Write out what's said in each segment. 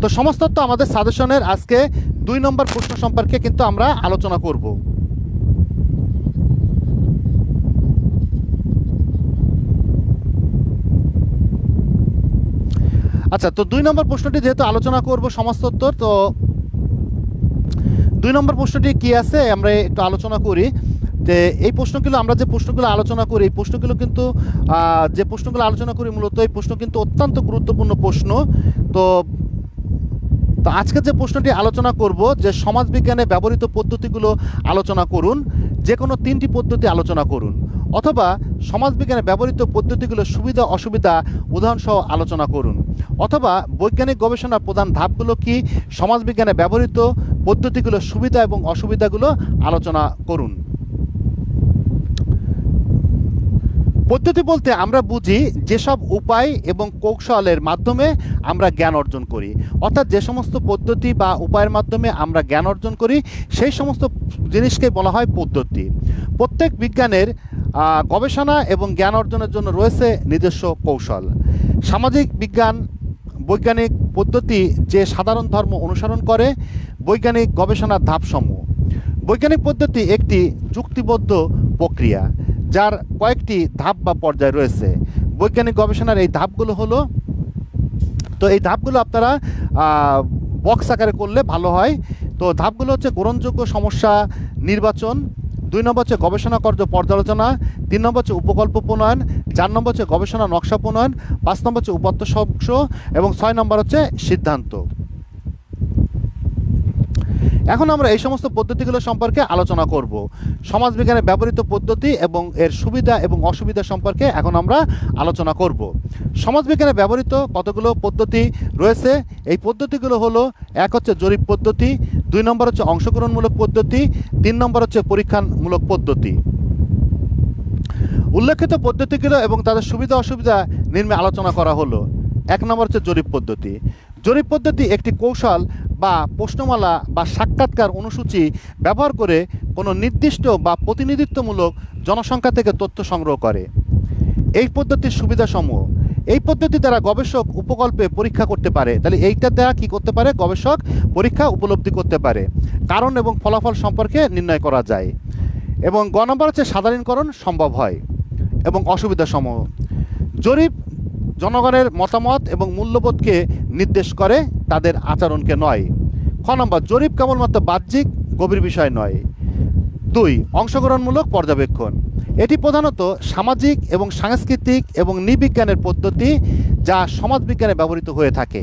তো সমাজতত্ত্ব আমাদের সাজেশনের আজকে 2 নম্বর প্রশ্ন সম্পর্কে কিন্তু আমরা আলোচনা করব। আচ্ছা, তো 2 নম্বর প্রশ্নটি যেহেতু আলোচনা করব সমাজতত্ত্ব, তো 2 নম্বর প্রশ্নটি কি আছে আমরা একটু আলোচনা করি। যে এই প্রশ্নগুলো আমরা যে প্রশ্নগুলো আলোচনা করি, এই প্রশ্নগুলো কিন্তু মূলত এই প্রশ্ন কিন্তু অত্যন্ত গুরুত্বপূর্ণ প্রশ্ন। তো আজকে যে প্রশ্নটি আলোচনা করব যে সমাজবিজ্ঞানে ব্যবহৃত পদ্ধতিগুলো আলোচনা করুন, যে কোনো 3টি পদ্ধতি আলোচনা করুন, অথবা সমাজবিজ্ঞানে ব্যবহৃত পদ্ধতিগুলোর সুবিধা অসুবিধা উদাহরণসহ আলোচনা করুন, অথবা বৈজ্ঞানিক গবেষণার প্রধান ধাপগুলো কি, সমাজবিজ্ঞানে ব্যবহৃত পদ্ধতিগুলোর সুবিধা এবং অসুবিধাগুলো আলোচনা করুন। পদ্ধতি বলতে আমরা বুঝি যেসব উপায় এবং কৌশলের মাধ্যমে আমরা জ্ঞান অর্জন করি, অর্থাৎ যে সমস্ত পদ্ধতি বা উপায়ের মাধ্যমে আমরা জ্ঞান অর্জন করি সেই সমস্ত জিনিসকে বলা হয় পদ্ধতি। প্রত্যেক বিজ্ঞানের গবেষণা এবং জ্ঞান অর্জনের জন্য রয়েছে নিজস্ব কৌশল। সামাজিক বিজ্ঞান বৈজ্ঞানিক পদ্ধতি যে সাধারণ ধর্ম অনুসরণ করে বৈজ্ঞানিক গবেষণার ধাপসমূহ। বৈজ্ঞানিক পদ্ধতি একটি যুক্তিবদ্ধ প্রক্রিয়া যার কয়েকটি ধাপ বা পর্যায় রয়েছে। বৈজ্ঞানিক গবেষণার এই ধাপগুলো হলো, তো এই ধাপগুলো আপনারা বক্স আকারে করলে ভালো হয়। তো ধাপগুলো হচ্ছে গ্রহণযোগ্য সমস্যা নির্বাচন, 2 নম্বর হচ্ছে গবেষণা কার্য পর্যালোচনা, 3 নম্বর হচ্ছে উপকল্প প্রণয়ন, 4 নম্বর হচ্ছে গবেষণা নকশা প্রণয়ন, 5 নম্বর হচ্ছে উপাত্ত শস্য এবং 6 নম্বর হচ্ছে সিদ্ধান্ত। এখন আমরা এই সমস্ত পদ্ধতিগুলো সম্পর্কে আলোচনা করব। সমাজবিজ্ঞানে ব্যবহৃত পদ্ধতি এবং এর সুবিধা এবং অসুবিধা সম্পর্কে এখন আমরা আলোচনা করব। সমাজবিজ্ঞানে ব্যবহৃত কতগুলো পদ্ধতি রয়েছে। এই পদ্ধতিগুলো হলো, 1 হচ্ছে জরিপ পদ্ধতি, 2 নম্বর হচ্ছে অংশগ্রহণমূলক পদ্ধতি, 3 নম্বর হচ্ছে পরীক্ষামূলক পদ্ধতি। উল্লেখিত পদ্ধতিগুলো এবং তাদের সুবিধা অসুবিধা নিম্নে আলোচনা করা হলো। 1 নম্বর হচ্ছে জরিপ পদ্ধতি। জরিপ পদ্ধতি একটি কৌশল বা প্রশ্নমালা বা সাক্ষাৎকার অনুসূচি ব্যবহার করে কোনো নির্দিষ্ট বা প্রতিনিধিত্বমূলক জনসংখ্যা থেকে তথ্য সংগ্রহ করে। এই পদ্ধতির সুবিধাসমূহ, এই পদ্ধতি দ্বারা গবেষক উপকল্পে পরীক্ষা করতে পারে। তাহলে এইটার দ্বারা কি করতে পারে? গবেষক পরীক্ষা উপলব্ধি করতে পারে, কারণ এবং ফলাফল সম্পর্কে নির্ণয় করা যায়। এবং গ নম্বর হচ্ছে সাধারণীকরণ সম্ভব হয়। এবং অসুবিধাসমূহ, জরিপ জনগণের মতামত এবং মূল্যবোধকে নির্দেশ করে, তাদের আচরণকে নয়। খ নম্বর, জরিপ কেবলমাত্র বাহ্যিক গভীর বিষয় নয়। 2 অংশগ্রহণমূলক পর্যবেক্ষণ, এটি প্রধানত সামাজিক এবং সাংস্কৃতিক এবং নৃবিজ্ঞানের পদ্ধতি যা সমাজবিজ্ঞানে ব্যবহৃত হয়ে থাকে।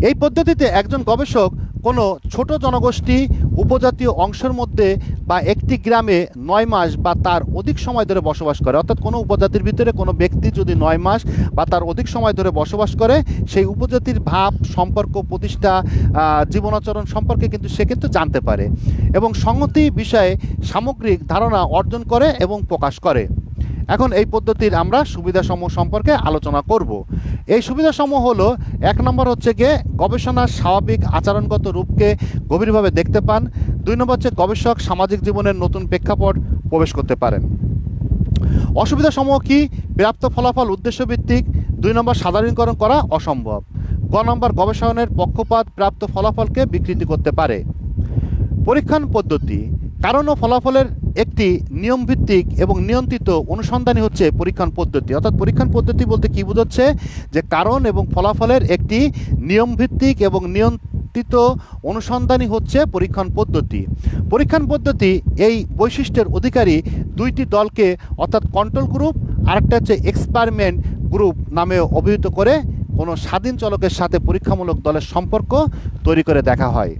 এই পদ্ধতিতে একজন গবেষক কোনো ছোট জনগোষ্ঠী উপজাতীয় অংশের মধ্যে বা একটি গ্রামে 9 মাস বা তার অধিক সময় ধরে বসবাস করে। অর্থাৎ কোনো উপজাতির ভিতরে কোনো ব্যক্তি যদি 9 মাস বা তার অধিক সময় ধরে বসবাস করে, সেই উপজাতির ভাব সম্পর্ক প্রতিষ্ঠা জীবনাচরণ সম্পর্কে কিন্তু সে কিন্তু জানতে পারে এবং সংহতি বিষয়ে সামগ্রিক ধারণা অর্জন করে এবং প্রকাশ করে। এখন এই পদ্ধতির আমরা সুবিধাসমূহ সম্পর্কে আলোচনা করব। এই সুবিধাসমূহ হলো, 1 নম্বর হচ্ছে গিয়ে গবেষণার স্বাভাবিক আচরণগত রূপকে গভীরভাবে দেখতে পান। 2 নম্বর হচ্ছে গবেষক সামাজিক জীবনের নতুন প্রেক্ষাপট প্রবেশ করতে পারেন। অসুবিধাসমূহ কি? প্রাপ্ত ফলাফল উদ্দেশ্যভিত্তিক। 2 নম্বর সাধারণীকরণ করা অসম্ভব। গ নম্বর গবেষণের পক্ষপাত প্রাপ্ত ফলাফলকে বিকৃতি করতে পারে। পরীক্ষণ পদ্ধতি, কারণ ও ফলাফলের একটি নিয়মভিত্তিক এবং নিয়ন্ত্রিত অনুসন্ধানই হচ্ছে পরীক্ষণ পদ্ধতি। অর্থাৎ পরীক্ষণ পদ্ধতি বলতে কী বোঝাচ্ছে? যে কারণ এবং ফলাফলের একটি নিয়মভিত্তিক এবং নিয়ন্ত্রিত অনুসন্ধানই হচ্ছে পরীক্ষণ পদ্ধতি। পরীক্ষণ পদ্ধতি এই বৈশিষ্ট্যের অধিকারী 2টি দলকে, অর্থাৎ কন্ট্রোল গ্রুপ আরেকটা হচ্ছে এক্সপেরিমেন্ট গ্রুপ নামে অভিহিত করে কোনো স্বাধীন চলকের সাথে পরীক্ষামূলক দলের সম্পর্ক তৈরি করে দেখা হয়।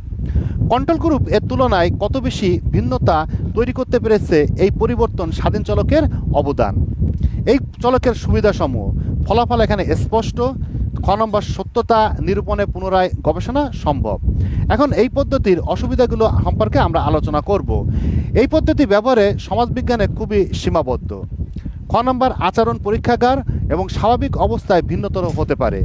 কন্ট্রোল গ্রুপ এর তুলনায় কত বেশি ভিন্নতা তৈরি করতে পেরেছে এই পরিবর্তন স্বাধীন চলকের অবদান। এই চলকের সুবিধাসমূহ, ফলাফল এখানে স্পষ্ট। খ নম্বর সত্যতা নিরূপণে পুনরায় গবেষণা সম্ভব। এখন এই পদ্ধতির অসুবিধাগুলো সম্পর্কে আমরা আলোচনা করব। এই পদ্ধতি ব্যবহারে সমাজবিজ্ঞানে খুবই সীমাবদ্ধ। খ নম্বর আচরণ পরীক্ষাগার এবং স্বাভাবিক অবস্থায় ভিন্নতর হতে পারে।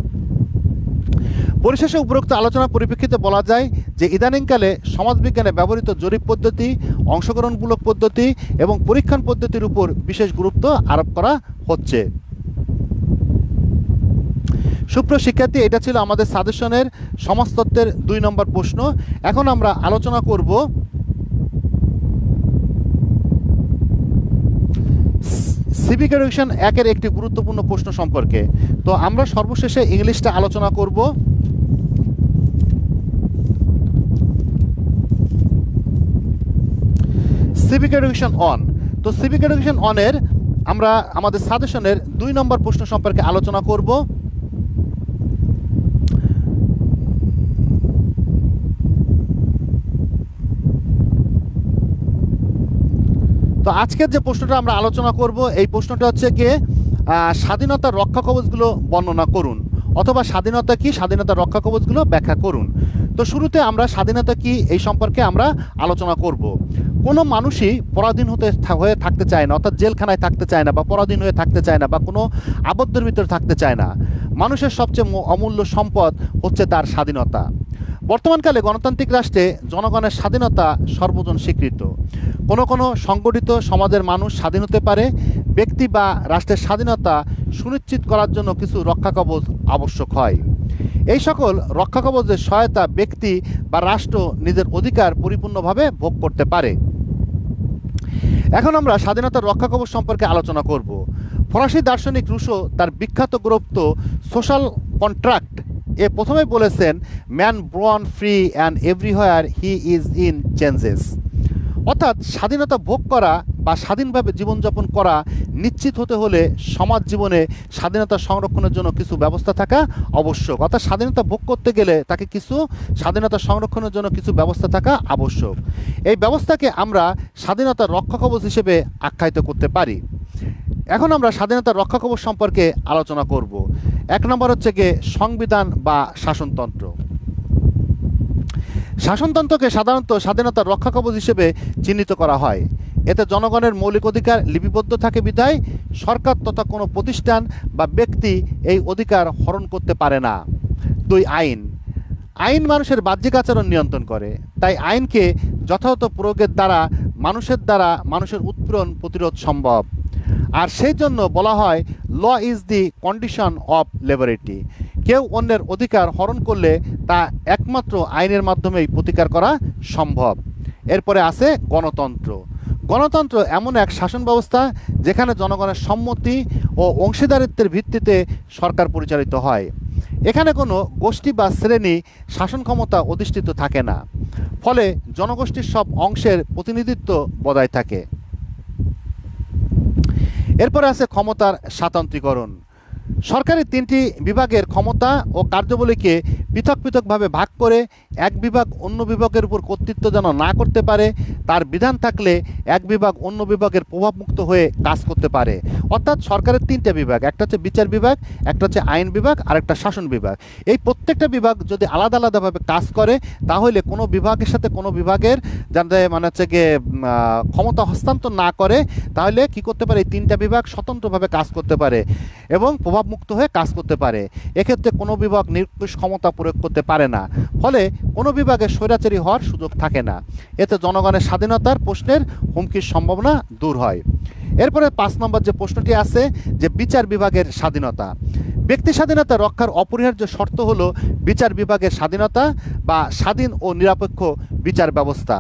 পরিশেষে উপরোক্ত আলোচনার পরিপ্রেক্ষিতে বলা যায় যে ইদানিংকালে সমাজবিজ্ঞানে ব্যবহৃত জরিপ পদ্ধতি, অংশগ্রহণমূলক পদ্ধতি এবং পরীক্ষণ পদ্ধতির উপর বিশেষ গুরুত্ব আরোপ করা হচ্ছে। সুপ্রিয় শিক্ষার্থী, এটা ছিল আমাদের সাজেশনের সমাজতত্ত্বের 2 নম্বর প্রশ্ন। এখন আমরা আলোচনা করব সিভিক এডুকেশন 1-এর একটি গুরুত্বপূর্ণ প্রশ্ন সম্পর্কে। তো আমরা সর্বশেষে ইংলিশটা আলোচনা করব। Civic education on. তো সিভিক এডুকেশন অনের আমরা আমাদের সাজেশনের 2 নম্বর প্রশ্ন সম্পর্কে আলোচনা করব। তো আজকের যে প্রশ্নটা আমরা আলোচনা করব, এই প্রশ্নটা হচ্ছে কি, স্বাধীনতার রক্ষা কবচগুলো বর্ণনা করুন, অথবা স্বাধীনতা কি, স্বাধীনতার রক্ষা কবচগুলো ব্যাখ্যা করুন। তো শুরুতে আমরা স্বাধীনতা কি এই সম্পর্কে আমরা আলোচনা করব। কোনো মানুষই পরাধীন হয়ে থাকতে চায় না, অর্থাৎ জেলখানায় থাকতে চায় না, বা পরাধীন হয়ে থাকতে চায় না, বা কোনো আবদ্ধের ভিতরে থাকতে চায় না। মানুষের সবচেয়ে অমূল্য সম্পদ হচ্ছে তার স্বাধীনতা। বর্তমানকালে গণতান্ত্রিক রাষ্ট্রে জনগণের স্বাধীনতা সর্বজন স্বীকৃত। কোনো কোনো সংগঠিত সমাজের মানুষ স্বাধীন হতে পারে। ব্যক্তি বা রাষ্ট্রের স্বাধীনতা সুনিশ্চিত করার জন্য কিছু রক্ষা কবচ আবশ্যক হয়। এই সকল রক্ষা কবচের সহায়তা ব্যক্তি বা রাষ্ট্র নিজের অধিকার পরিপূর্ণভাবে ভোগ করতে পারে। এখন আমরা স্বাধীনতার রক্ষা কবচ সম্পর্কে আলোচনা করব। ফরাসি দার্শনিক রুশো তার বিখ্যাত গ্রন্থ সোশ্যাল কন্ট্রাক্ট এ প্রথমে বলেছেন, man born free and everywhere he is in changes. অর্থাৎ স্বাধীনতা ভোগ করা বা স্বাধীনভাবে জীবনযাপন করা নিশ্চিত হতে হলে সমাজ জীবনে স্বাধীনতা সংরক্ষণের জন্য কিছু ব্যবস্থা থাকা আবশ্যক। অর্থাৎ স্বাধীনতা ভোগ করতে গেলে তাকে কিছু স্বাধীনতা সংরক্ষণের জন্য কিছু ব্যবস্থা থাকা আবশ্যক। এই ব্যবস্থাকে আমরা স্বাধীনতার রক্ষা কবচ হিসেবে আখ্যায়িত করতে পারি। এখন আমরা স্বাধীনতার রক্ষা কবচ সম্পর্কে আলোচনা করব। 1 নম্বর হচ্ছে গিয়ে সংবিধান বা শাসনতন্ত্র। শাসনতন্ত্রকে সাধারণত স্বাধীনতার রক্ষা কবচ হিসেবে চিহ্নিত করা হয়। এতে জনগণের মৌলিক অধিকার লিপিবদ্ধ থাকে বিধায় সরকার তথা কোনো প্রতিষ্ঠান বা ব্যক্তি এই অধিকার হরণ করতে পারে না। 2 আইন। আইন মানুষের বাহ্যিক আচরণ নিয়ন্ত্রণ করে, তাই আইনকে যথাযথ প্রয়োগের দ্বারা মানুষের উৎপীড়ন প্রতিরোধ সম্ভব। আর সেই জন্য বলা হয়, law is the condition of liberty. কেউ অন্যের অধিকার হরণ করলে তা একমাত্র আইনের মাধ্যমেই প্রতিকার করা সম্ভব। এরপরে আছে গণতন্ত্র। গণতন্ত্র এমন এক শাসন ব্যবস্থা যেখানে জনগণের সম্মতি ও অংশীদারিত্বের ভিত্তিতে সরকার পরিচালিত হয়। এখানে কোনো গোষ্ঠী বা শ্রেণী শাসন ক্ষমতা অধিষ্ঠিত থাকে না, ফলে জনগোষ্ঠীর সব অংশের প্রতিনিধিত্ব বজায় থাকে। এরপরে আছে ক্ষমতার স্বাতন্ত্রীকরণ। সরকারি 3টি বিভাগের ক্ষমতা ও কার্যাবলীকে পৃথক পৃথকভাবে ভাগ করে এক বিভাগ অন্য বিভাগের উপর কর্তৃত্ব যেন না করতে পারে তার বিধান থাকলে এক বিভাগ অন্য বিভাগের প্রভাবমুক্ত হয়ে কাজ করতে পারে। অর্থাৎ সরকারের 3টা বিভাগ, একটা হচ্ছে বিচার বিভাগ, একটা হচ্ছে আইন বিভাগ, আর একটা শাসন বিভাগ। এই প্রত্যেকটা বিভাগ যদি আলাদা আলাদাভাবে কাজ করে তাহলে কোনো বিভাগের সাথে কোনো বিভাগের যাতে হচ্ছে গিয়ে ক্ষমতা হস্তান্তর না করে, তাহলে কি করতে পারে, এই 3টা বিভাগ স্বতন্ত্রভাবে কাজ করতে পারে এবং প্রভাবমুক্ত হয়ে কাজ করতে পারে। এক্ষেত্রে কোনো বিভাগ নিরঙ্কুশ ক্ষমতা প্রয়োগ করতে পারে না, ফলে কোনো বিভাগে স্বৈরাচারী হওয়ার সুযোগ থাকে না। এতে জনগণের স্বাধীনতার প্রশ্নের হুমকির সম্ভাবনা দূর হয়। এরপরে 5 নম্বর যে প্রশ্নটি আছে, যে বিচার বিভাগের স্বাধীনতা। ব্যক্তি স্বাধীনতা রক্ষার অপরিহার্য শর্ত হল বিচার বিভাগের স্বাধীনতা বা স্বাধীন ও নিরপেক্ষ বিচার ব্যবস্থা।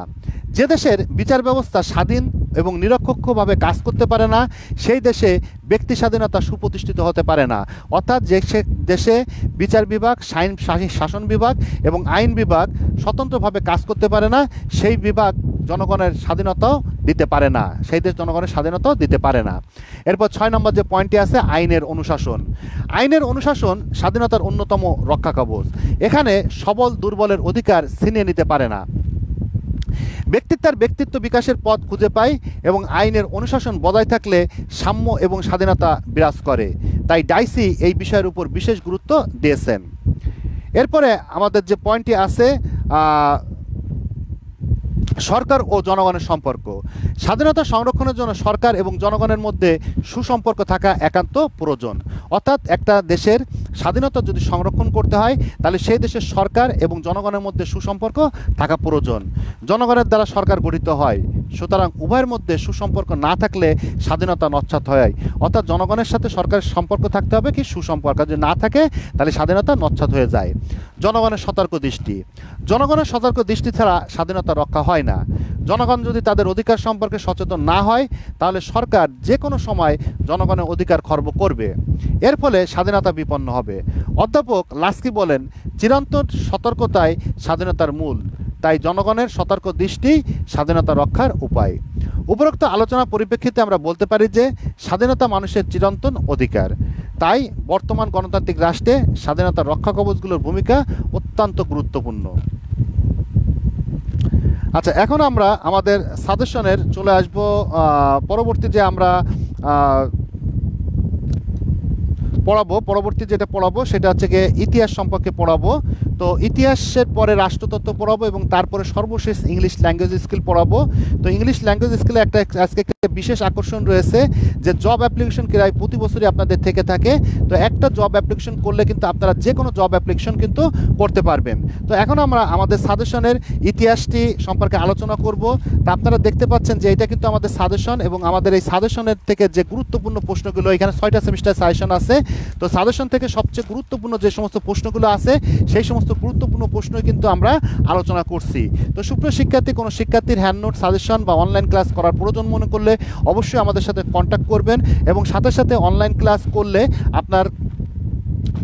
যে দেশের বিচার ব্যবস্থা স্বাধীন এবং নিরপেক্ষভাবে কাজ করতে পারে না, সেই দেশে ব্যক্তি স্বাধীনতা সুপ্রতিষ্ঠিত হতে পারে না। অর্থাৎ যে দেশে বিচার বিভাগ, শাসন বিভাগ এবং আইন বিভাগ স্বতন্ত্রভাবে কাজ করতে পারে না, সেই বিভাগ জনগণের স্বাধীনতাও দিতে পারে না, সেই দেশ জনগণের স্বাধীনতাও দিতে পারে না। এরপর 6 নম্বর যে পয়েন্টটি আছে, আইনের অনুশাসন। আইনের অনুশাসন স্বাধীনতার অন্যতম রক্ষা কবচ। এখানে সবল দুর্বলের অধিকার ছিনিয়ে নিতে পারে না। ব্যক্তিত্বের ব্যক্তিত্ব বিকাশের পথ খুঁজে পায় এবং আইনের অনুশাসন বজায় থাকলে সাম্য এবং স্বাধীনতা বিরাজ করে। তাই ডাইসি এই বিষয়ের উপর বিশেষ গুরুত্ব দিয়েছেন। এরপরে আমাদের যে পয়েন্টটি আছে, সরকার ও জনগণের সম্পর্ক। স্বাধীনতা সংরক্ষণের জন্য সরকার এবং জনগণের মধ্যে সুসম্পর্ক থাকা একান্ত প্রয়োজন। অর্থাৎ একটা দেশের স্বাধীনতা যদি সংরক্ষণ করতে হয় তাহলে সেই দেশের সরকার এবং জনগণের মধ্যে সুসম্পর্ক থাকা প্রয়োজন। জনগণের দ্বারা সরকার গঠিত হয়, সুতরাং উভয়ের মধ্যে সুসম্পর্ক না থাকলে স্বাধীনতা নস্যাৎ হয়। অর্থাৎ জনগণের সাথে সরকারের সম্পর্ক থাকতে হবে কি সুসম্পর্ক, যদি না থাকে তাহলে স্বাধীনতা নস্যাৎ হয়ে যায়। জনগণের সতর্ক দৃষ্টি, জনগণের সতর্ক দৃষ্টি ছাড়া স্বাধীনতা রক্ষা হয় না। জনগণ যদি তাদের অধিকার সম্পর্কে সচেতন না হয় তাহলে সরকার যে কোনো সময় জনগণের অধিকার খর্ব করবে, এর ফলে স্বাধীনতা বিপন্ন হবে। অধ্যাপক লাস্কি বলেন, চিরন্তন সতর্কতাই স্বাধীনতার মূল, তাই জনগণের সতর্ক দৃষ্টি স্বাধীনতা রক্ষার উপায়। উপরোক্ত আলোচনার পরিপ্রেক্ষিতে আমরা বলতে পারি যে স্বাধীনতা মানুষের চিরন্তন অধিকার, তাই বর্তমান গণতান্ত্রিক রাষ্ট্রে স্বাধীনতা রক্ষা কবচগুলোর ভূমিকা অত্যন্ত গুরুত্বপূর্ণ। আচ্ছা, এখন আমরা আমাদের সাজেশনের চলে আসব। পরবর্তী যে আমরা পরবর্তী যেটা পড়াবো সেটা হচ্ছে গিয়ে ইতিহাস সম্পর্কে পড়াবো। তো ইতিহাসের পরে রাষ্ট্রতত্ত্ব পড়াবো এবং তারপরে সর্বশেষ ইংলিশ ল্যাঙ্গুয়েজ স্কিল পড়াবো। তো ইংলিশ ল্যাঙ্গুয়েজ স্কিলে আজকে একটা বিশেষ আকর্ষণ রয়েছে যে জব অ্যাপ্লিকেশন ক্রাই প্রতি বছরই আপনাদের থেকে থাকে। তো একটা জব অ্যাপ্লিকেশন করলে কিন্তু আপনারা যে কোনো জব অ্যাপ্লিকেশন কিন্তু করতে পারবেন। তো এখন আমরা আমাদের সাজেশনের ইতিহাসটি সম্পর্কে আলোচনা করব। তা আপনারা দেখতে পাচ্ছেন যে এটা কিন্তু আমাদের সাজেশন এবং আমাদের এই সাজেশনের থেকে যে গুরুত্বপূর্ণ প্রশ্নগুলো, এখানে 6টা সেমিস্টার সাজেশন আছে। তো সাজেশন থেকে সবচেয়ে গুরুত্বপূর্ণ যে সমস্ত প্রশ্নগুলো আছে সেই সমস্ত গুরুত্বপূর্ণ প্রশ্নই কিন্তু আমরা আলোচনা করছি। তো সুপ্রিয় শিক্ষার্থী, কোনো শিক্ষার্থীর হ্যান্ড নোট, সাজেশন বা অনলাইন ক্লাস করার প্রয়োজন মনে করলে অবশ্যই আমাদের সাথে কন্ট্যাক্ট করবেন এবং সাথে সাথে অনলাইন ক্লাস করলে আপনার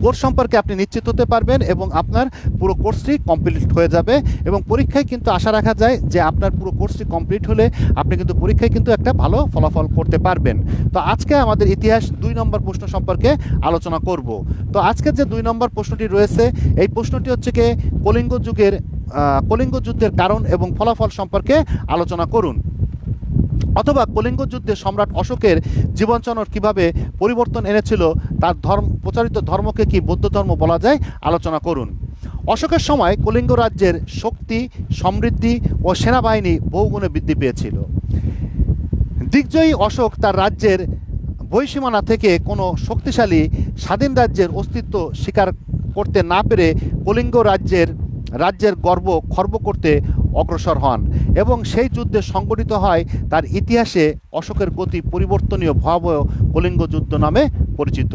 কোর্স সম্পর্কে আপনি নিশ্চিত হতে পারবেন এবং আপনার পুরো কোর্সটি কমপ্লিট হয়ে যাবে এবং পরীক্ষায় কিন্তু আশা রাখা যায় যে আপনার পুরো কোর্সটি কমপ্লিট হলে আপনি কিন্তু পরীক্ষায় কিন্তু একটা ভালো ফলাফল করতে পারবেন। তো আজকে আমাদের ইতিহাস 2 নম্বর প্রশ্ন সম্পর্কে আলোচনা করব। তো আজকের যে 2 নম্বর প্রশ্নটি রয়েছে এই প্রশ্নটি হচ্ছে কি কলিঙ্গ যুদ্ধের কারণ এবং ফলাফল সম্পর্কে আলোচনা করুন, অথবা কলিঙ্গ যুদ্ধে সম্রাট অশোকের জীবনচরণ কিভাবে পরিবর্তন এনেছিল, তার প্রচারিত ধর্মকে কি বৌদ্ধ ধর্ম বলা যায় আলোচনা করুন। অশোকের সময় কলিঙ্গ রাজ্যের শক্তি, সমৃদ্ধি ও সেনাবাহিনী বহুগুণে বৃদ্ধি পেয়েছিল। দিগ্বিজয়ী অশোক তার রাজ্যের বহিঃসীমানা থেকে কোনো শক্তিশালী স্বাধীন রাজ্যের অস্তিত্ব স্বীকার করতে না পেরে কলিঙ্গ রাজ্যের গর্ব খর্ব করতে অগ্রসর হন এবং সেই যুদ্ধে সংগঠিত হয় তার ইতিহাসে অশোকের গতি পরিবর্তনীয় ভয়াবহ কলিঙ্গ যুদ্ধ নামে পরিচিত।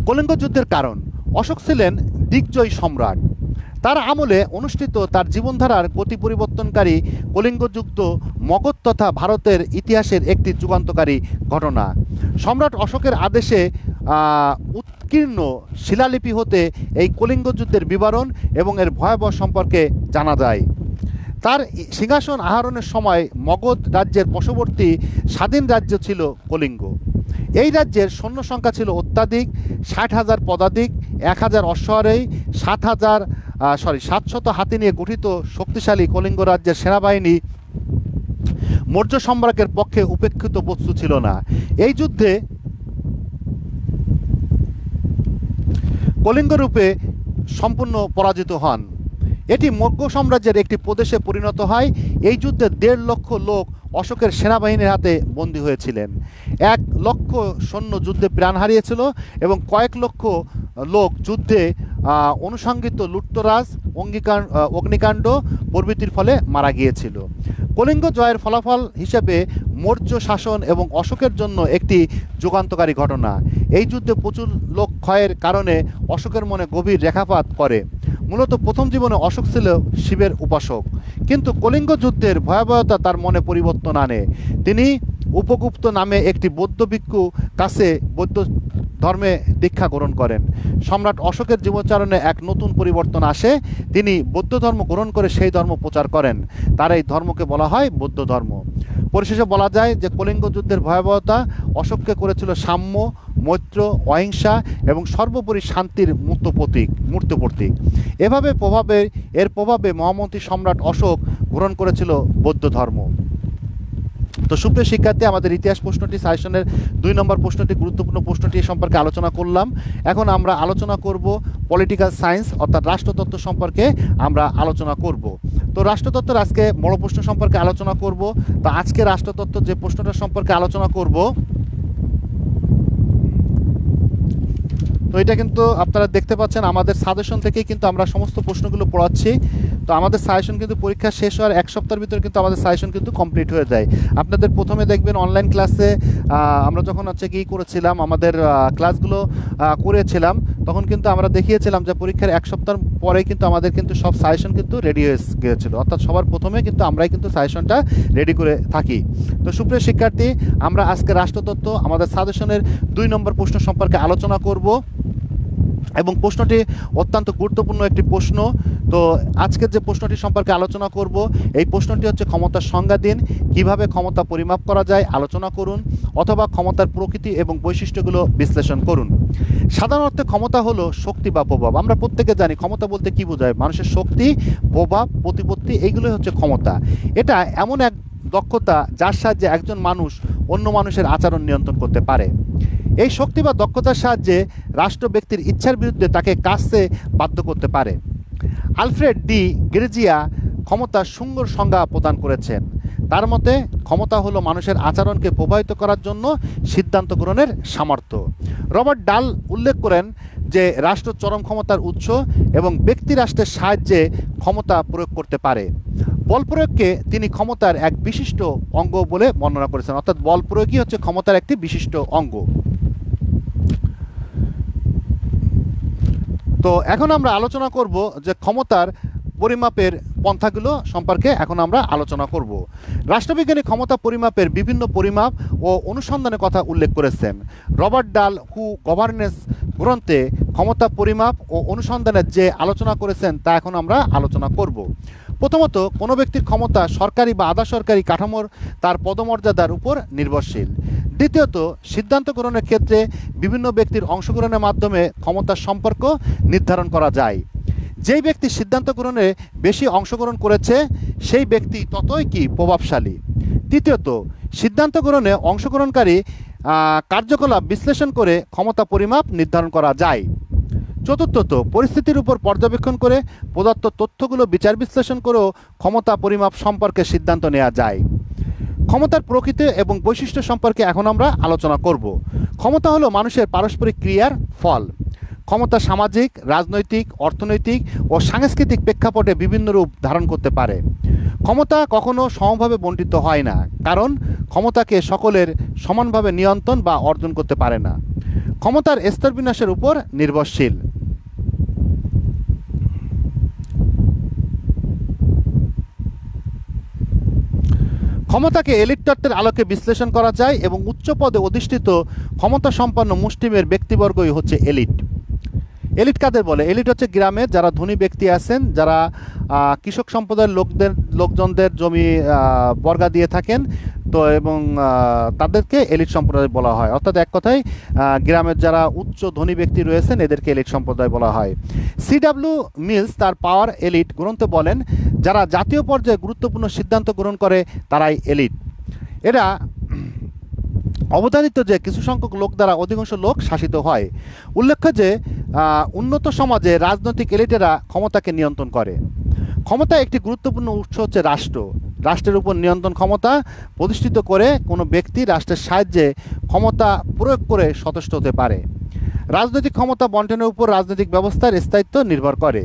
কলিঙ্গ যুদ্ধের কারণ, অশোক ছিলেন দিগ্বিজয়ী সম্রাট। তার আমলে অনুষ্ঠিত তার জীবনধারার গতি পরিবর্তনকারী কলিঙ্গ যুদ্ধ মগধ তথা ভারতের ইতিহাসের একটি যুগান্তকারী ঘটনা। সম্রাট অশোকের আদেশে উৎকীর্ণ শিলালিপি হতে এই কলিঙ্গ যুদ্ধের বিবরণ এবং এর ভয়াবহ সম্পর্কে জানা যায়। তার সিংহাসন আহরণের সময় মগধ রাজ্যের বশবর্তী স্বাধীন রাজ্য ছিল কলিঙ্গ। এই রাজ্যের সৈন্য সংখ্যা ছিল অত্যাধিক, 60,000 পদাতিক, 1,000 অশ্বারোহী, 700 হাতি নিয়ে গঠিত শক্তিশালী কলিঙ্গ রাজ্যের সেনাবাহিনী মৌর্য সম্রাটের পক্ষে উপেক্ষিত বস্তু ছিল না। এই যুদ্ধে কলিঙ্গ রূপে সম্পূর্ণ পরাজিত হন। এটি মৌর্য সাম্রাজ্যের একটি প্রদেশে পরিণত হয়। এই যুদ্ধে 1.5 লক্ষ লোক অশোকের সেনাবাহিনীর হাতে বন্দী হয়েছিলেন। 1 লক্ষ সৈন্য যুদ্ধে প্রাণ হারিয়েছিল এবং কয়েক লক্ষ লোক যুদ্ধে অনুসংগীত লুটতরাজ, অগ্নিকাণ্ড প্রভৃতির ফলে মারা গিয়েছিল। কলিঙ্গ জয়ের ফলাফল হিসেবে মৌর্য শাসন এবং অশোকের জন্য একটি যুগান্তকারী ঘটনা। এই যুদ্ধে প্রচুর লোক ক্ষয়ের কারণে অশোকের মনে গভীর রেখাপাত করে। মূলত প্রথম জীবনে অশোক ছিল শিবের উপাসক, কিন্তু কলিঙ্গ যুদ্ধের ভয়াবহতা তার মনে পরিবর্তন আনে। তিনি উপগুপ্ত নামে একটি বৌদ্ধ ভিক্ষু কাছে বৌদ্ধ ধর্মে দীক্ষা গ্রহণ করেন। সম্রাট অশোকের জীবনচারণে এক নতুন পরিবর্তন আসে। তিনি বৌদ্ধ ধর্ম গ্রহণ করে সেই ধর্ম প্রচার করেন। তার এই ধর্মকে বলা হয় বৌদ্ধ ধর্ম। পরিশেষে বলা যায় যে কলিঙ্গ যুদ্ধের ভয়াবহতা অশোককে করেছিল সাম্য, মৈত্র, অহিংসা এবং সর্বোপরি শান্তির মূর্ত প্রতীক। এর প্রভাবে মহামন্ত্রী সম্রাট অশোক গ্রহণ করেছিল বৌদ্ধ ধর্ম। তো সুপ্রিয় শিক্ষার্থী, আমাদের ইতিহাস প্রশ্নটি সাজেশনের 2 নম্বর প্রশ্নটি গুরুত্বপূর্ণ প্রশ্নটি সম্পর্কে আলোচনা করলাম। এখন আমরা আলোচনা করব পলিটিক্যাল সায়েন্স অর্থাৎ রাষ্ট্রতত্ত্ব সম্পর্কে আমরা আলোচনা করব। তো রাষ্ট্রতত্ত্বের আজকে বড় প্রশ্ন সম্পর্কে আলোচনা করব। তো আজকে রাষ্ট্রতত্ত্ব যে প্রশ্নটা সম্পর্কে আলোচনা করব তো এটা কিন্তু আপনারা দেখতে পাচ্ছেন আমাদের সাজেশন থেকেই কিন্তু আমরা সমস্ত প্রশ্নগুলো পড়াচ্ছি। তো আমাদের সাজেশন কিন্তু পরীক্ষা শেষ হওয়ার এক সপ্তাহের ভিতরে কিন্তু আমাদের সাজেশন কিন্তু কমপ্লিট হয়ে যায়। আপনাদের প্রথমে দেখবেন অনলাইন ক্লাসে আমরা যখন হচ্ছে কি করেছিলাম, আমাদের ক্লাসগুলো করেছিলাম, তখন কিন্তু আমরা দেখিয়েছিলাম যে পরীক্ষার এক সপ্তাহ পরে কিন্তু আমাদের কিন্তু সব সাজেশন কিন্তু রেডি হয়ে গিয়েছিল, অর্থাৎ সবার প্রথমে কিন্তু আমরাই কিন্তু সাজেশনটা রেডি করে থাকি। তো সুপ্রিয় শিক্ষার্থী, আমরা আজকে রাষ্ট্রতত্ত্ব আমাদের সাজেশনের 2 নম্বর প্রশ্ন সম্পর্কে আলোচনা করব এবং প্রশ্নটি অত্যন্ত গুরুত্বপূর্ণ একটি প্রশ্ন। তো আজকের যে প্রশ্নটি সম্পর্কে আলোচনা করব, এই প্রশ্নটি হচ্ছে ক্ষমতার সংজ্ঞা দিন, কিভাবে ক্ষমতা পরিমাপ করা যায় আলোচনা করুন, অথবা ক্ষমতার প্রকৃতি এবং বৈশিষ্ট্যগুলো বিশ্লেষণ করুন। সাধারণ অর্থে ক্ষমতা হলো শক্তি বা প্রভাব। আমরা প্রত্যেকে জানি ক্ষমতা বলতে কি বোঝায়, মানুষের শক্তি, প্রভাব, প্রতিপত্তি, এইগুলোই হচ্ছে ক্ষমতা। এটা এমন এক দক্ষতা যার সাহায্যে একজন মানুষ অন্য মানুষের আচরণ নিয়ন্ত্রণ করতে পারে। এই শক্তি বা দক্ষতার সাহায্যে রাষ্ট্র ব্যক্তির ইচ্ছার বিরুদ্ধে তাকে কাজে বাধ্য করতে পারে। আলফ্রেড ডি গ্রেজিয়া ক্ষমতার সুন্দর সংজ্ঞা প্রদান করেছেন। তার মতে ক্ষমতা হলো মানুষের আচরণকে প্রভাবিত করার জন্য সিদ্ধান্ত গ্রহণের সামর্থ্য। রবার্ট ডাল উল্লেখ করেন যে রাষ্ট্র চরম ক্ষমতার উৎস এবং ব্যক্তি রাষ্ট্রের সাহায্যে ক্ষমতা প্রয়োগ করতে পারে। বল প্রয়োগকে তিনি ক্ষমতার এক বিশিষ্ট অঙ্গ বলে বর্ণনা করেছেন, অর্থাৎ বল প্রয়োগই হচ্ছে ক্ষমতার একটি বিশিষ্ট অঙ্গ। তো এখন আমরা আলোচনা করব যে ক্ষমতার পরিমাপের পন্থাগুলো সম্পর্কে এখন আমরা আলোচনা করব। রাষ্ট্রবিজ্ঞানী ক্ষমতা পরিমাপের বিভিন্ন পরিমাপ ও অনুসন্ধানের কথা উল্লেখ করেছেন। রবার্ট ডাল হু গভর্নেন্স গ্রন্থে ক্ষমতা পরিমাপ ও অনুসন্ধানের যে আলোচনা করেছেন তা এখন আমরা আলোচনা করব। প্রথমত, কোনো ব্যক্তির ক্ষমতা সরকারি বা আধা সরকারি কাঠামোর তার পদমর্যাদার উপর নির্ভরশীল। দ্বিতীয়ত, সিদ্ধান্ত গ্রহণের ক্ষেত্রে বিভিন্ন ব্যক্তির অংশগ্রহণের মাধ্যমে ক্ষমতার সম্পর্ক নির্ধারণ করা যায়। যেই ব্যক্তি সিদ্ধান্ত গ্রহণে বেশি অংশগ্রহণ করেছে সেই ব্যক্তি ততই কি প্রভাবশালী। তৃতীয়ত, সিদ্ধান্ত গ্রহণে অংশগ্রহণকারী কার্যকলাপ বিশ্লেষণ করে ক্ষমতা পরিমাপ নির্ধারণ করা যায়। চতুর্থত, পরিস্থিতির উপর পর্যবেক্ষণ করে প্রদত্ত তথ্যগুলো বিচার বিশ্লেষণ করেও ক্ষমতা পরিমাপ সম্পর্কে সিদ্ধান্ত নেওয়া যায়। ক্ষমতার প্রকৃতি এবং বৈশিষ্ট্য সম্পর্কে এখন আমরা আলোচনা করব। ক্ষমতা হলো মানুষের পারস্পরিক ক্রিয়ার ফল। ক্ষমতা সামাজিক, রাজনৈতিক, অর্থনৈতিক ও সাংস্কৃতিক প্রেক্ষাপটে বিভিন্ন রূপ ধারণ করতে পারে। ক্ষমতা কখনো সমভাবে বণ্টিত হয় না, কারণ ক্ষমতাকে সকলের সমানভাবে নিয়ন্ত্রণ বা অর্জন করতে পারে না। ক্ষমতার স্তরবিন্যাসের উপর নির্ভরশীল। ক্ষমতাকে এলিট তত্ত্বের আলোকে বিশ্লেষণ করা যায় এবং উচ্চ পদে অধিষ্ঠিত ক্ষমতা সম্পন্ন মুষ্টিমের ব্যক্তিবর্গই হচ্ছে এলিট। এলিট কাদের বলে? এলিট হচ্ছে গ্রামে যারা ধনী ব্যক্তি আছেন, যারা কৃষক সম্প্রদায়ের লোকজনদের জমি বর্গা দিয়ে থাকেন, তো এবং তাদেরকে এলিট সম্প্রদায় বলা হয়। অর্থাৎ এক কথায় গ্রামের যারা উচ্চ ধনী ব্যক্তি রয়েছেন এদেরকে এলিট সম্প্রদায় বলা হয়। সিডাব্লিউ মিলস তার পাওয়ার এলিট গ্রন্থে বলেন, যারা জাতীয় পর্যায়ে গুরুত্বপূর্ণ সিদ্ধান্ত গ্রহণ করে তারাই এলিট। এরা অবধারিত যে কিছু সংখ্যক লোক দ্বারা অধিকাংশ লোক শাসিত হয়। উল্লেখ্য যে উন্নত সমাজে রাজনৈতিক এলিটেরা ক্ষমতাকে নিয়ন্ত্রণ করে। ক্ষমতা একটি গুরুত্বপূর্ণ উৎস হচ্ছে রাষ্ট্র। রাষ্ট্রের উপর নিয়ন্ত্রণ ক্ষমতা প্রতিষ্ঠিত করে কোনো ব্যক্তি রাষ্ট্রের সাহায্যে ক্ষমতা প্রয়োগ করে সচেষ্ট হতে পারে। রাজনৈতিক ক্ষমতা বন্টনের উপর রাজনৈতিক ব্যবস্থার স্থায়িত্ব নির্ভর করে।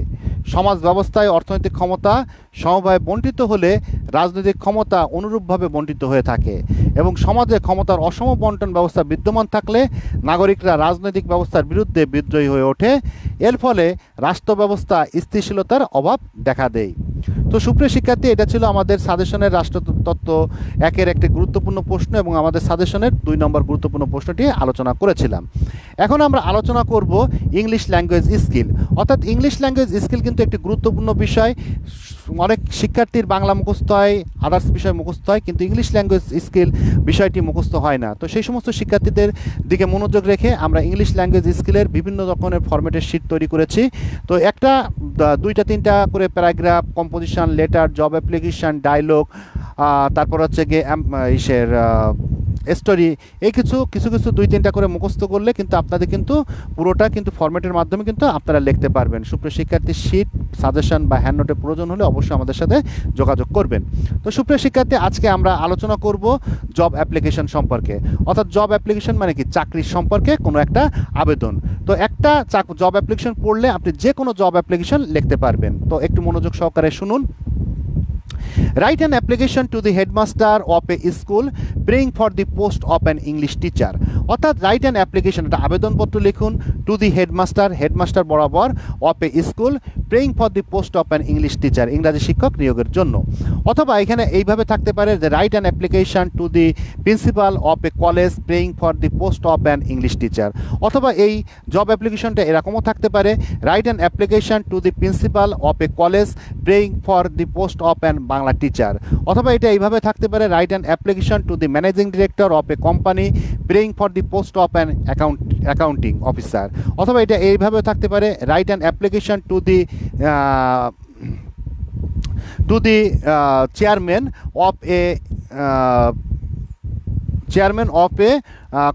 সমাজ ব্যবস্থায় অর্থনৈতিক ক্ষমতা সমভাবে বণ্টিত হলে রাজনৈতিক ক্ষমতা অনুরূপভাবে বণ্টিত হয়ে থাকে এবং সমাজে ক্ষমতার অসম বন্টন ব্যবস্থা বিদ্যমান থাকলে নাগরিকরা রাজনৈতিক ব্যবস্থার বিরুদ্ধে বিদ্রোহী হয়ে ওঠে। এর ফলে রাষ্ট্র ব্যবস্থা স্থিতিশীলতার অভাব দেখা দেয়। তো সুপ্রিয় শিক্ষার্থী, এটা ছিল আমাদের সাজেশনের রাষ্ট্রতত্ত্ব একের একটি গুরুত্বপূর্ণ প্রশ্ন এবং আমাদের সাজেশনের 2 নম্বর গুরুত্বপূর্ণ প্রশ্নটি আলোচনা করেছিলাম। এখন আমরা আলোচনা করব ইংলিশ ল্যাঙ্গুয়েজ স্কিল। অর্থাৎ ইংলিশ ল্যাঙ্গুয়েজ স্কিল কিন্তু একটি গুরুত্বপূর্ণ বিষয়। অনেক শিক্ষার্থীর বাংলা মুখস্থ হয়, আদার্স বিষয় মুখস্থ হয়, কিন্তু ইংলিশ ল্যাঙ্গুয়েজ স্কিল বিষয়টি মুখস্থ হয় না। তো সেই সমস্ত শিক্ষার্থীদের দিকে মনোযোগ রেখে আমরা ইংলিশ ল্যাঙ্গুয়েজ স্কিলের বিভিন্ন রকমের ফরম্যাটের শিট তৈরি করেছি। তো একটা 2টা 3টা করে paragraph, composition, letter, job application, dialogue, তারপর হচ্ছে গিয়ে স্টোরি, এই কিছু কিছু কিছু 2-3টা করে মুখস্থ করলে কিন্তু আপনাদের কিন্তু পুরোটা কিন্তু ফরম্যাটের মাধ্যমে কিন্তু আপনারা লিখতে পারবেন। সুপ্রিয় শিক্ষার্থী, শিট সাজেশন বা হ্যান্ড নোটের প্রয়োজন হলে অবশ্যই আমাদের সাথে যোগাযোগ করবেন। তো সুপ্রিয় শিক্ষার্থী, আজকে আমরা আলোচনা করব জব অ্যাপ্লিকেশন সম্পর্কে। অর্থাৎ জব অ্যাপ্লিকেশন মানে কি? চাকরির সম্পর্কে কোনো একটা আবেদন। তো একটা জব অ্যাপ্লিকেশন পড়লে আপনি যে কোনো জব অ্যাপ্লিকেশন লিখতে পারবেন। তো একটু মনোযোগ সহকারে শুনুন। Write an application to the headmaster of a school praying for the post of an English teacher. অর্থাৎ রাইট অ্যান অ্যাপ্লিকেশন, একটা আবেদনপত্র লিখুন টু দি হেডমাস্টার বরাবর of A school praying for the post of an English teacher, ইংরাজি শিক্ষক নিয়োগের জন্য। অথবা এখানে এইভাবে থাকতে পারে যে write an application to the principal of A college praying for the post of an English teacher. অথবা এই জব অ্যাপ্লিকেশনটা এরকমও থাকতে পারে write an application to the principal of A college praying for the post of an Bangla teacher. অথবা এটা এইভাবে থাকতে পারে write an application to the managing director of a company praying for the post of an accounting officer. অথবা এটা এইভাবে থাকতে পারে write an application to the chairman of a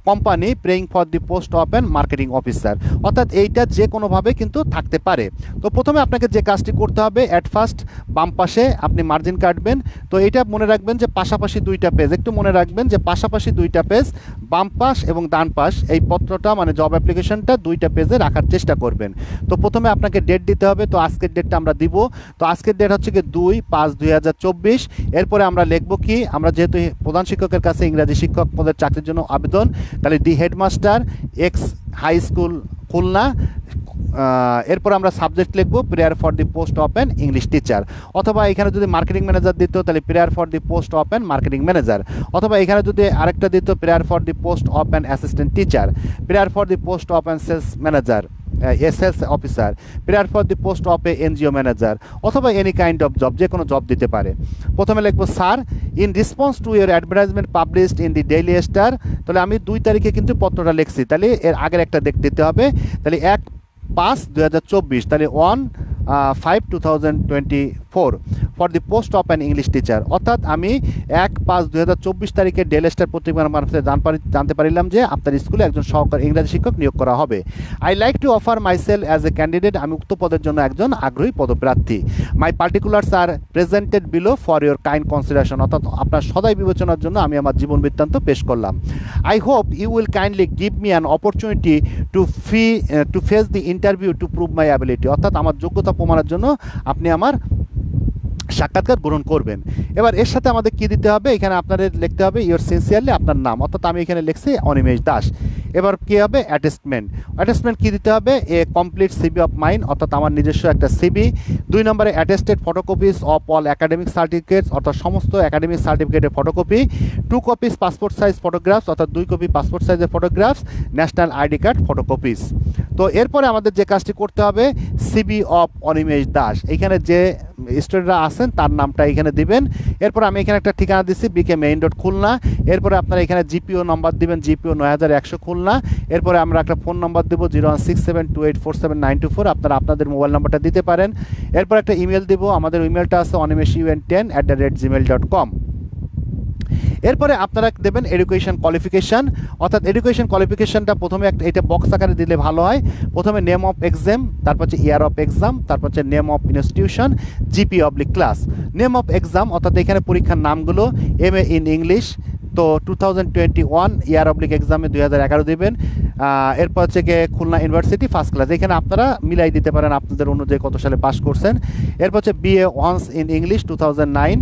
company praying for the post of an marketing officer. অর্থাৎ এইটা যে কোনোভাবে কিন্তু থাকতে পারে। তো প্রথমে আপনাকে যে কাজটি করতে হবে, অ্যাট ফার্স্ট বাম পাশে আপনি মার্জিন কাটবেন। তো এটা মনে রাখবেন যে পাশাপাশি 2টা পেজ, একটু মনে রাখবেন যে পাশাপাশি 2টা পেজ, বাম পাশ এবং ডান পাশ, এই পত্রটা মানে জব অ্যাপ্লিকেশনটা 2টা পেজে রাখার চেষ্টা করবেন। তো প্রথমে আপনাকে ডেট দিতে হবে। তো আজকের ডেটটা আমরা দিব। তো আজকের ডেট হচ্ছে কি 2/5/2024। এরপরে আমরা লিখব কি, আমরা যেহেতু প্রধান শিক্ষকের কাছে ইংরাজি শিক্ষক পদের চাকরির জন্য আবেদন, তাহলে the headmaster ex high school Khulna. এরপর আমরা সাবজেক্ট লিখবো prayer for the post of an English teacher. অথবা এখানে যদি মার্কেটিং ম্যানেজার দিত তাহলে prayer for the post of an marketing manager. অথবা এখানে যদি আরেকটা দিত prayer for the post of an assistant teacher, prayer for the post of an sales manager, sales officer, prayer for the post of a NGO manager, অথবা any kind of job, যে কোনো job দিতে পারে। প্রথমে লিখবো sir in response to your advertisement published in the daily star. তাহলে আমি 2 তারিখে কিন্তু পত্রটা লিখছি, তাহলে এর আগের একটা দিতে হবে। তাহলে 1/5/2024, তাহলে 1/5/2024 for the post of an English teacher. অর্থাৎ আমি 1/5/2024 তারিখে ডেইলি স্টার পত্রিকার মারফতে জানতে পারিলাম যে আপনার স্কুলে একজন সহকারী ইংরাজি শিক্ষক নিয়োগ করা হবে। I like to offer myself as a candidate, আমি উক্ত পদের জন্য একজন আগ্রহী পদপ্রার্থী। My particulars are presented below for your kind consideration, অর্থাৎ আপনার সদাই বিবেচনার জন্য আমি আমার জীবন বৃত্তান্ত পেশ করলাম। I hope you will kindly give me an opportunity to face the interview to prove my ability. অর্থাৎ আমার যোগ্যতা প্রমাণের জন্য আপনি আমার সাক্ষাৎকার গ্রহণ করবেন। এবার এর সাথে আমাদের কি দিতে হবে, এখানে আপনাদের লিখতে হবে ইউর সিনসিয়ারলি, আপনার নাম, অর্থাৎ আমি এখানে লিখছি অনিমেষ দাস। এবার কী হবে, অ্যাটাচমেন্ট কী দিতে হবে, এ কমপ্লিট সিবি অফ মাইন, অর্থাৎ আমার নিজস্ব একটা সিবি। 2 নম্বরে attested photocopies of all academic certificates, অর্থাৎ সমস্ত একাডেমিক সার্টিফিকেটের photocopy. 2 copies passport size photographs, অর্থাৎ 2 কপি পাসপোর্ট সাইজের photographs, national ID card photocopies. তো এরপরে আমাদের যে কাজটি করতে হবে, সিবি অফ অনিমেষ দাস, এখানে যে স্টুডেন্টরা আছেন তার নামটা এখানে দিবেন। এরপর আমি এখানে একটা ঠিকানা দিচ্ছি বিকে মেইন রোড খুলনা। এরপরে আপনারা এখানে জিপিও নাম্বার দিবেন, জিপিও 9100 খুলনা। এরপরে আমরা একটা ফোন নাম্বার দেবো 01672847924, আপনারা আপনাদের মোবাইল নাম্বারটা দিতে পারেন। এরপর একটা ইমেল দেবো, আমাদের ইমেলটা আছে animeshun10@gmail.com। এরপরে আপনারা দেবেন এডুকেশন কোয়ালিফিকেশান, অর্থাৎ এডুকেশন কোয়ালিফিকেশানটা প্রথমে এটা বক্স আকারে দিলে ভালো হয়। প্রথমে নেম অফ এক্সাম, তারপর হচ্ছে ইয়ার অফ এক্সাম, তারপর হচ্ছে name of institution, GP class. Name of exam, অর্থাৎ এখানে পরীক্ষার নামগুলো MA ইন ইংলিশ, তো 2021 ইয়ার/এক্সামে 2011 দেবেন। এরপর হচ্ছে গিয়ে খুলনা ইউনিভার্সিটি ফার্স্ট ক্লাস, এখানে আপনারা মিলাই দিতে পারেন আপনাদের অনুযায়ী কত সালে পাস করছেন। এরপর হচ্ছে BA honours in English 2009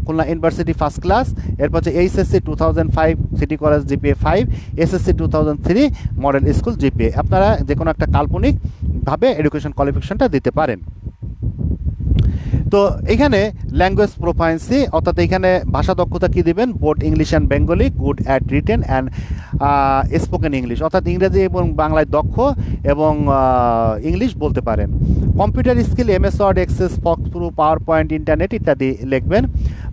Khulna university first class. এরপর হচ্ছে HSC 2005 city college GPA 5, SSC 2003 model school GPA। আপনারা যে কোনো একটা কাল্পনিকভাবে এডুকেশন কোয়ালিফিকেশনটা দিতে পারেন। তো এখানে ল্যাঙ্গুয়েজ প্রোফাইন্সি, অর্থাৎ এখানে ভাষা দক্ষতা কী দিবেন, both English and Bengali, good at written and spoken English, অর্থাৎ ইংরেজি এবং বাংলায় দক্ষ এবং ইংলিশ বলতে পারেন। Computer skill MS word, access, fox pro, power point, internet ইত্যাদি লিখবেন।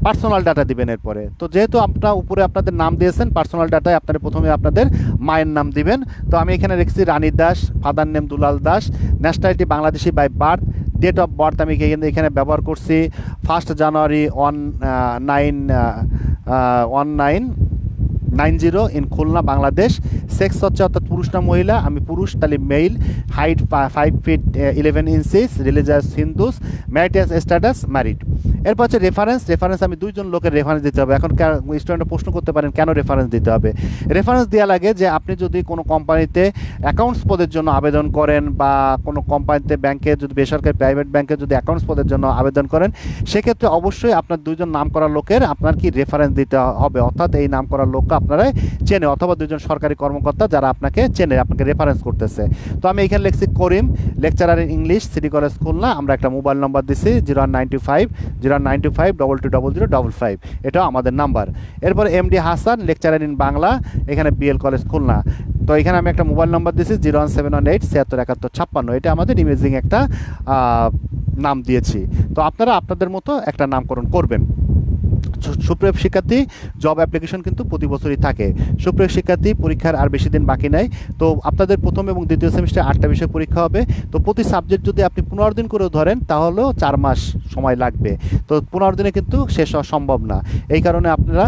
পার্সোনাল ডাটা দিবেন এরপরে। তো যেহেতু আপনারা উপরে আপনাদের নাম দিয়েছেন, পার্সোনাল ডাটায় আপনারা প্রথমে আপনাদের মায়ের নাম দিবেন। তো আমি এখানে লিখছি Rani Das, father name Dulal Das, nationality Bangladeshi by birth, date of birth আমি এখানে ব্যবহার করছি 1 January 19 90 in Khulna Bangladesh. Sex হচ্ছে অর্থাৎ পুরুষ না মহিলা, আমি পুরুষ তাহলে male, height 5 feet 11 inches, religious Hindus, marital status married. এরপর হচ্ছে রেফারেন্স আমি দুইজন লোকের রেফারেন্স দিতে হবে। এখন স্টুডেন্টরা প্রশ্ন করতে পারেন কেন রেফারেন্স দিতে হবে। রেফারেন্স দেওয়া লাগে যে আপনি যদি কোনো কোম্পানিতে অ্যাকাউন্টস পদের জন্য আবেদন করেন বা কোনো কোম্পানিতে ব্যাংকে যদি বেসরকারি প্রাইভেট ব্যাংকে যদি অ্যাকাউন্টস পদের জন্য আবেদন করেন, সেক্ষেত্রে অবশ্যই আপনার দুইজন নাম করা লোকের আপনার কি রেফারেন্স দিতে হবে, অর্থাৎ এই নাম করা লোককে আপনারাই চেনে অথবা দুজন সরকারি কর্মকর্তা যারা আপনাকে চেনে, আপনাকে রেফারেন্স করতেছে। তো আমি এখানে লিখছি Karim, lecturer in English, city college Khulna. আমরা একটা মোবাইল নাম্বার দিচ্ছি 0195 এটাও আমাদের নাম্বার। এরপর MD Hasan, lecturer in Bangla, এখানে বিএল কলেজ খুলনা। তো এখানে আমি একটা মোবাইল নাম্বার দিয়েছি 01718 76 71, এটা আমাদের ইমেজিং একটা নাম দিয়েছি। তো আপনারা আপনাদের মতো একটা নামকরণ করবেন। সুপ্রিয় শিক্ষার্থী, জব অ্যাপ্লিকেশন কিন্তু প্রতি বছরই থাকে। সুপ্রিয় শিক্ষার্থী, পরীক্ষার আর বেশি দিন বাকি নাই। তো আপনাদের প্রথম এবং দ্বিতীয় সেমিস্টারে 8টা বিষয় পরীক্ষা হবে। তো প্রতি সাবজেক্ট যদি আপনি 15 দিন করেও ধরেন তাহলেও 4 মাস সময় লাগবে। তো 15 দিনে কিন্তু শেষ হওয়া সম্ভব না। এই কারণে আপনারা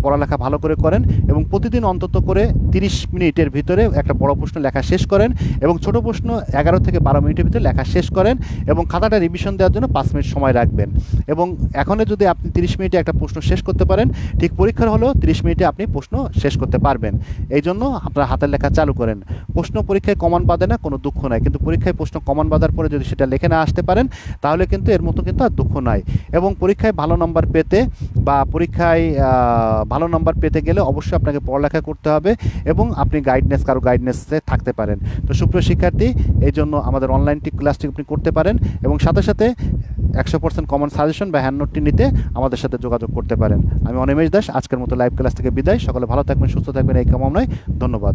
পড়ালেখা ভালো করে করেন এবং প্রতিদিন অন্তত করে 30 মিনিটের ভিতরে একটা বড় প্রশ্ন লেখা শেষ করেন এবং ছোট প্রশ্ন 11 থেকে 12 মিনিটের ভিতরে লেখা শেষ করেন এবং খাতাটা রিভিশন দেওয়ার জন্য 5 মিনিট সময় রাখবেন। এবং এখনও যদি আপনি 30 মিনিটে একটা প্রশ্ন শেষ করতে পারেন, ঠিক পরীক্ষার হলেও 30 মিনিটে আপনি প্রশ্ন শেষ করতে পারবেন। এই জন্য আপনার হাতের লেখা চালু করেন। প্রশ্ন পরীক্ষায় কমন বাঁধে না, কোনো দুঃখ নাই, কিন্তু পরীক্ষায় প্রশ্ন কমন বাঁধার পরে যদি সেটা লিখে না আসতে পারেন তাহলে কিন্তু এর মতো কিন্তু আর দুঃখ নাই। এবং পরীক্ষায় ভালো নম্বর পেতে বা পরীক্ষায় ভালো নম্বর পেতে গেলে অবশ্যই আপনাকে পড়ালেখা করতে হবে এবং আপনি কারো গাইডনেসে থাকতে পারেন। তো সুপ্রিয় শিক্ষার্থী, এই জন্য আমাদের অনলাইন ক্লাসটি আপনি করতে পারেন এবং সাথে সাথে 100% কমন সাজেশন বা হ্যান্ড নোটটি নিতে আমাদের সাথে যোগাযোগ করতে পারেন। আমি অনিমেষ দাস, আজকের মতো লাইভ ক্লাস থেকে বিদায়। সকলে ভালো থাকবেন, সুস্থ থাকবেন, এই কামনায় ধন্যবাদ।